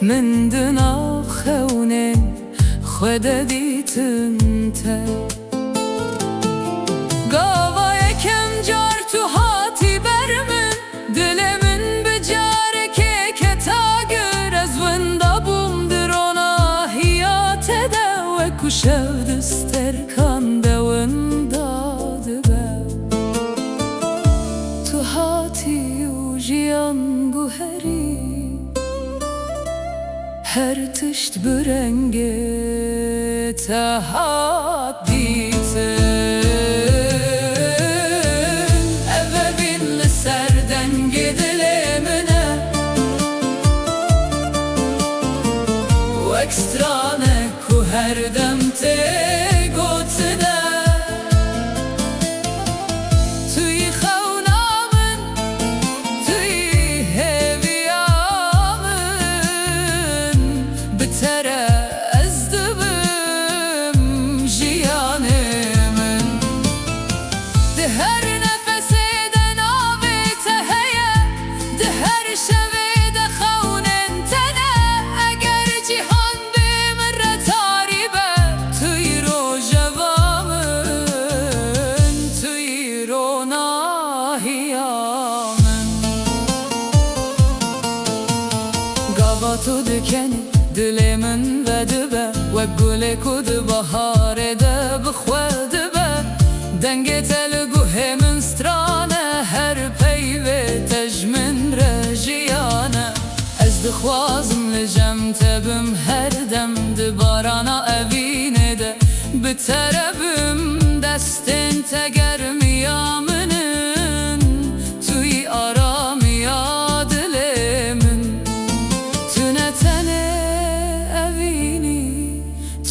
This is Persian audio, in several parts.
من دنا خونين خدا دیتن ته گاوا یکم جار تو هاتی بر من دلمن بجاره که تاگر از وندا بوم درona حیات ده و کشو دستر کان ده وندا ده تو هاتی و جیان گوهری her tışt bürenge tahat ditin Eve binli serden gidilemine U ekstrane ku her demte gotine تو دکنی دلمن و دبه و گل کد بهار ده بخواد به دنگ تلگو همن سترانه هر پیوه تجمن رجیانه از دخوازم لجم تبم هر دم دبارانا اوینه ده بتربم دستن تگرمی آمنن توی آرامی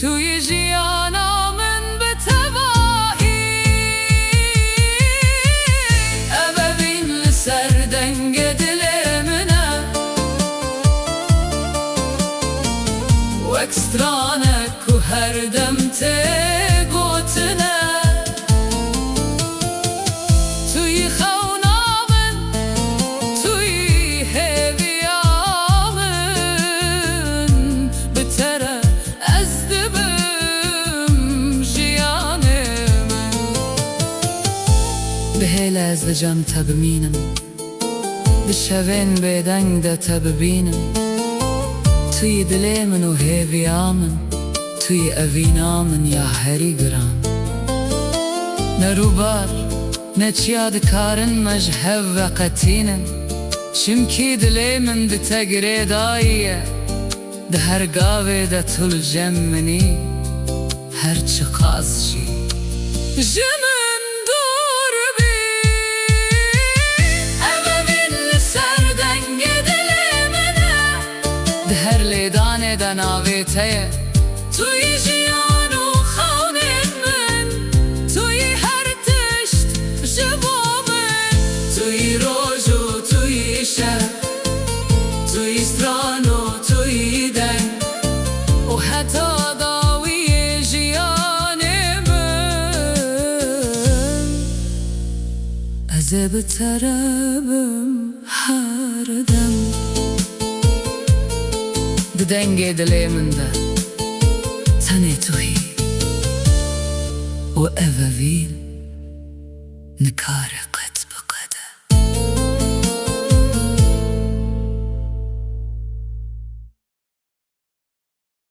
توی جیانامن به تباهی ابا بین لسر دنگ دلمنه و اکسترانه که هر دم تگوتنه توی خونامن توی هویامن به تره بهیل از لجم تبمینم دشوین بدنگ ده تببینم توی دلمن و هیویامن توی اوینامن یا هری گرام نروبار نچیاد کارن مجهب و قتینم چمکی دلمن ده تگره داییه ده هر گاوه ده تل جمنی هر چه قاز جی هر لیدانه ده ناوی تیه توی جیان و خونین من توی هر تشت جوا من توی روز و توی شب توی ستران و توی دنگ و حتی داوی جیان من از بتربم هر دم دنگ دلمن ده تنه توی و اووین نکار قد